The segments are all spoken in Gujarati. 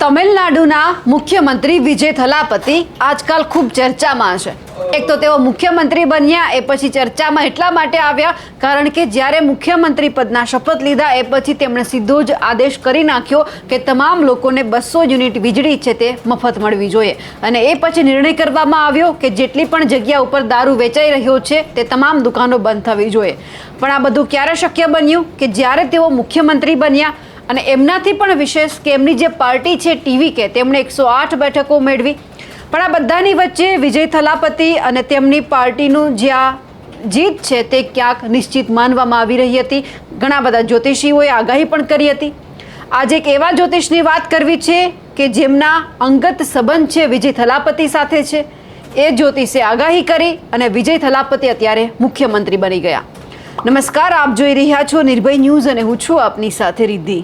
તમિલનાડુના મુખ્યમંત્રી વિજય થલાપતિ આજકાલ ખૂબ ચર્ચામાં છે। એક તો તેઓ મુખ્યમંત્રી બન્યા એ પછી ચર્ચામાં એટલા માટે આવ્યા કારણ કે જ્યારે મુખ્યમંત્રી પદના શપથ લીધા એ પછી તેમણે સીધો જ આદેશ કરી નાખ્યો કે તમામ લોકોને 200 યુનિટ વીજળી છે તે મફત મળવી જોઈએ અને એ પછી નિર્ણય કરવામાં આવ્યો કે જેટલી પણ જગ્યા ઉપર દારૂ વેચાઈ રહ્યો છે તે તમામ દુકાનો બંધ થવી જોઈએ। પણ આ બધું ક્યારે શક્ય બન્યું કે જ્યારે તેઓ મુખ્યમંત્રી બન્યા અને એમનાથી પણ વિશેષ કે એમની જે પાર્ટી છે ટીવીકે તેમણે 108 બેઠકો મેળવી। પણ આ બધાની વચ્ચે વિજય થલાપતિ અને તેમની પાર્ટીનું જે આ જીત છે તે ક્યાંક નિશ્ચિત માનવામાં આવી રહી હતી। ઘણા બધા જ્યોતિષીઓએ આગાહી પણ કરી હતી। આજે એક એવા જ્યોતિષની વાત કરવી છે કે જેમના અંગત સંબંધ છે વિજય થલાપતિ સાથે છે। એ જ્યોતિષે આગાહી કરી અને વિજય થલાપતિ અત્યારે મુખ્યમંત્રી બની ગયા। નમસ્કાર, આપ જોઈ રહ્યા છો નિર્ભય ન્યૂઝ અને હું છું આપની સાથે રિદ્ધિ।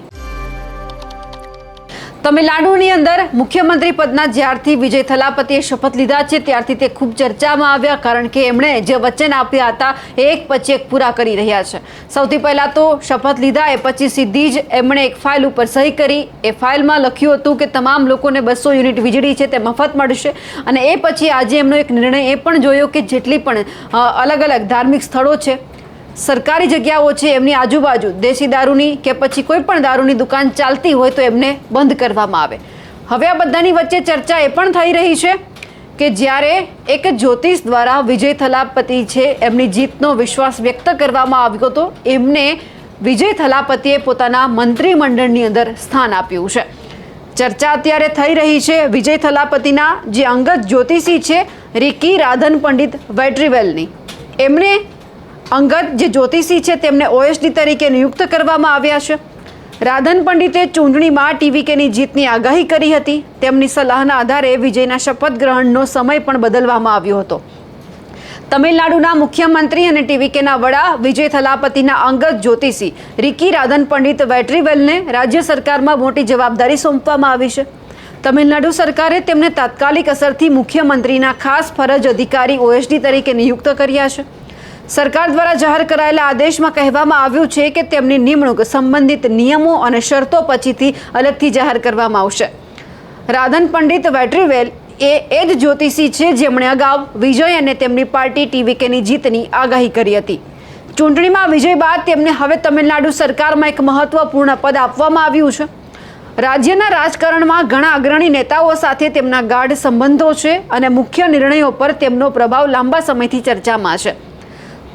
તમિલનાડુની અંદર મુખ્યમંત્રી પદના જ્યારથી વિજય થલાપતિએ શપથ લીધા છે ત્યારથી તે ખૂબ ચર્ચામાં આવ્યા કારણ કે એમણે જે વચન આપ્યા હતા એ એક પછી એક પૂરા કરી રહ્યા છે। સૌથી પહેલાં તો શપથ લીધા એ પછી સીધી જ એમણે એક ફાઇલ ઉપર સહી કરી। એ ફાઇલમાં લખ્યું હતું કે તમામ લોકોને 200 યુનિટ વીજળી છે તે મફત મળશે અને એ પછી આજે એમનો એક નિર્ણય એ પણ જોયો કે જેટલી પણ અલગ અલગ ધાર્મિક સ્થળો છે, સરકારી જગ્યાઓ છે, એમની આજુબાજુ દેશી દારૂની કે પછી કોઈ પણ દારૂની દુકાન ચાલતી હોય તો એમને બંધ કરવામાં આવે। હવે આ બધાની વચ્ચે ચર્ચા એ પણ થઈ રહી છે કે જ્યારે એક જ્યોતિષ દ્વારા વિજય થલાપતિ છે એમની જીતનો વિશ્વાસ વ્યક્ત કરવામાં આવ્યો હતો, એમને વિજય થલાપતિએ પોતાના મંત્રીમંડળની અંદર સ્થાન આપ્યું છે। ચર્ચા અત્યારે થઈ રહી છે વિજય થલાપતિના જે અંગત જ્યોતિષી છે રિકી રાધન પંડિત વેટ્રીવેલની। એમણે અંગત જે જ્યોતિષી છે તેમને ઓએસડી તરીકે નિયુક્ત કરવામાં આવ્યા છે। રાધન પંડિતે ચૂંટણીમાં ટીવીકેની જીતની આગાહી કરી હતી। તેમની સલાહના આધારે વિજયના શપથ ગ્રહણનો સમય પણ બદલવામાં આવ્યો હતો। તમિલનાડુના મુખ્યમંત્રી અને ટીવીકેના વડા વિજય થલાપતિના અંગત જ્યોતિષી રિકી રાધન પંડિત વેટ્રીવેલને રાજ્ય સરકારમાં મોટી જવાબદારી સોંપવામાં આવી છે। તમિલનાડુ સરકારે તેમને તાત્કાલિક અસરથી મુખ્યમંત્રીના ખાસ ફરજ અધિકારી ઓએસડી તરીકે નિયુક્ત કર્યા છે। સરકાર દ્વારા જાહેર કરાયેલા આદેશમાં કહેવામાં આવ્યું છે કે તેમની નિમણૂક સંબંધિત નિયમો અને શરતો પછીથી અલગથી જાહેર કરવામાં આવશે। રાધન પંડિત વેટ્રીવેલ એ જ જ્યોતિષી છે જેમણે અગાઉ વિજય અને તેમની પાર્ટી ટીવીકેની જીતની આગાહી કરી હતી। ચૂંટણીમાં વિજય બાદ તેમને હવે તમિલનાડુ સરકારમાં એક મહત્વપૂર્ણ પદ આપવામાં આવ્યું છે। રાજ્યના રાજકારણમાં ઘણા અગ્રણી નેતાઓ સાથે તેમના ગાઢ સંબંધો છે અને મુખ્ય નિર્ણયો પર તેમનો પ્રભાવ લાંબા સમયથી ચર્ચામાં છે।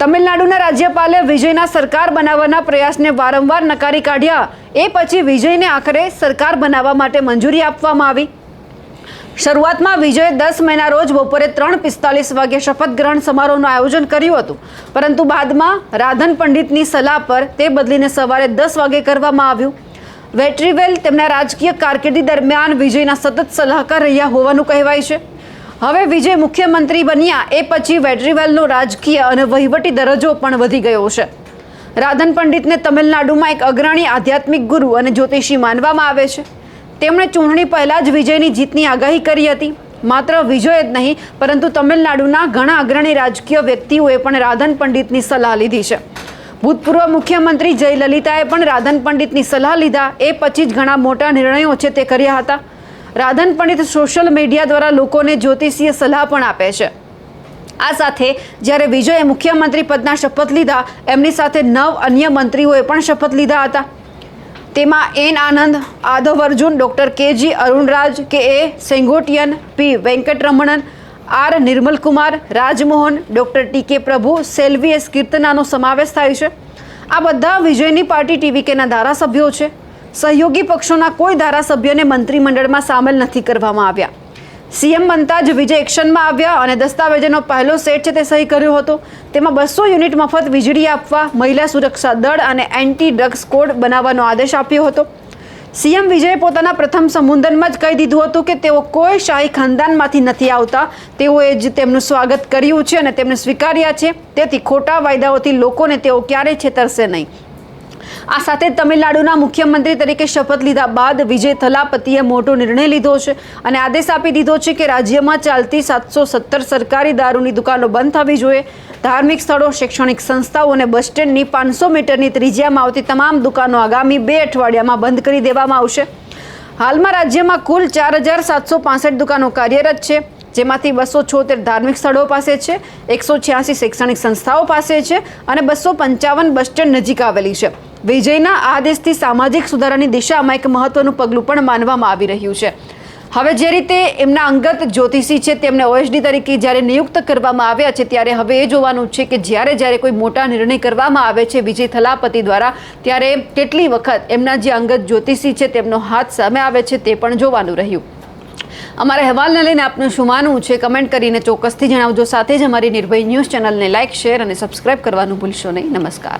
તમિલનાડુના રાજ્યપાલે વિજયના સરકાર બનાવવાના પ્રયાસને વારંવાર નકારી કાઢ્યા। એ પછી વિજયને આખરે સરકાર બનાવવા માટે મંજૂરી આપવામાં આવી। શરૂઆતમાં વિજયે 10 મેના રોજ બપોરે 3:45 વાગે શપથ ગ્રહણ સમારોહનું આયોજન કર્યું હતું, પરંતુ બાદમાં રાધન પંડિતની સલાહ પર તે બદલીને સવારે 10 વાગે કરવામાં આવ્યું। વેટ્રીવેલ તેમના રાજકીય કારકિર્દી દરમિયાન વિજયના સતત સલાહકાર રહ્યા હોવાનું કહેવાય છે। હવે વિજય મુખ્યમંત્રી બન્યા એ પછી વેટ્રીવેલનો રાજકીય અને વહીવટી દરજ્જો પણ વધી ગયો છે। રાધન પંડિતને તમિલનાડુમાં એક અગ્રણી આધ્યાત્મિક ગુરુ અને જ્યોતિષી માનવામાં આવે છે। તેમણે ચૂંટણી પહેલાં જ વિજયની જીતની આગાહી કરી હતી। માત્ર વિજય જ નહીં પરંતુ તમિલનાડુના ઘણા અગ્રણી રાજકીય વ્યક્તિઓએ પણ રાધન પંડિતની સલાહ લીધી છે। ભૂતપૂર્વ મુખ્યમંત્રી જયલલિતાએ પણ રાધન પંડિતની સલાહ લીધા એ પછી જ ઘણા મોટા નિર્ણયો છે તે કર્યા હતા। રાધન પંડિત સોશિયલ મીડિયા દ્વારા લોકોને જ્યોતિષીય સલાહ પણ આપે છે। આ સાથે જ્યારે વિજયે મુખ્યમંત્રી પદના શપથ લીધા એમની સાથે 9 અન્ય મંત્રીઓએ પણ શપથ લીધા હતા। તેમાં એન આનંદ, આધવ અર્જુન, ડૉક્ટર કેજી અરુણરાજ, કે એ સેંગોટિયન, પી વેંકટરમણન, આર નિર્મલકુમાર, રાજમોહન, ડૉક્ટર ટીકે પ્રભુ, સેલ્વી એસ કીર્તનાનો સમાવેશ થાય છે। આ બધા વિજયની પાર્ટી ટીવીકેના ધારાસભ્યો છે। સહયોગી પક્ષોના કોઈ ધારાસભ્યને મંત્રીમંડળમાં સામેલ નથી કરવામાં આવ્યા। સીએમ બનતા જ વિજય એક્શનમાં આવ્યા અને દસ્તાવેજોનો પહેલો સેટ છે તે સહી કર્યો હતો। તેમાં 200 યુનિટ મફત વીજળી આપવા, મહિલા સુરક્ષા દળ અને એન્ટી ડ્રગ્સ કોડ બનાવવાનો આદેશ આપ્યો હતો। સીએમ વિજયે પોતાના પ્રથમ સંબોધનમાં જ કહી દીધું હતું કે તેઓ કોઈ શાહી ખાનદાનમાંથી નથી આવતા। તેઓએ જ તેમનું સ્વાગત કર્યું છે અને તેમને સ્વીકાર્યા છે। તેથી ખોટા વાયદાઓથી લોકોને તેઓ ક્યારેય છેતરશે નહીં। આ સાથે તમિલનાડુના મુખ્યમંત્રી તરીકે શપથ લીધા બાદ વિજય થલાપતિએ મોટો નિર્ણય લીધો છે અને આદેશ આપી દીધો છે કે રાજ્યમાં ચાલતી 717 સરકારી દારૂની દુકાનો બંધ થવી જોઈએ। ધાર્મિક સ્થળો, શૈક્ષણિક સંસ્થાઓ અને બસ સ્ટેન્ડની 500 મીટરની ત્રિજ્યામાં આવતી તમામ દુકાનો આગામી 2 અઠવાડિયામાં બંધ કરી દેવામાં આવશે। હાલમાં રાજ્યમાં કુલ 4765 દુકાનો કાર્યરત છે, જેમાંથી 276 ધાર્મિક સ્થળો પાસે છે, 186 શૈક્ષણિક સંસ્થાઓ પાસે છે અને 255 બસ સ્ટેન્ડ નજીક આવેલી છે. વિજયના આદેશથી સામાજિક સુધારાની દિશામાં એક મહત્વનું પગલું પણ માનવામાં આવી રહ્યું છે. હવે જે રીતે એમના અંગત જ્યોતિષી છે તેમને ઓએસડી તરીકે જ્યારે નિયુક્ત કરવામાં આવ્યા છે, ત્યારે હવે એ જોવાનું છે કે જ્યારે કોઈ મોટા નિર્ણય કરવામાં આવે છે વિજય થલાપતિ દ્વારા, ત્યારે કેટલી વખત એમના જે અંગત જ્યોતિષી છે તેમનો હાથ સામે આવે છે તે પણ જોવાનું રહ્યું. અમારા અહેવાલને લઈને આપનું શું માનવું છે કમેન્ટ કરીને ચોક્કસથી જણાવજો. સાથે જ અમારી નિર્ભય ન્યૂઝ ચેનલને લાઇક, શેર અને સબસ્ક્રાઇબ કરવાનું ભૂલશો નહીં. નમસ્કાર.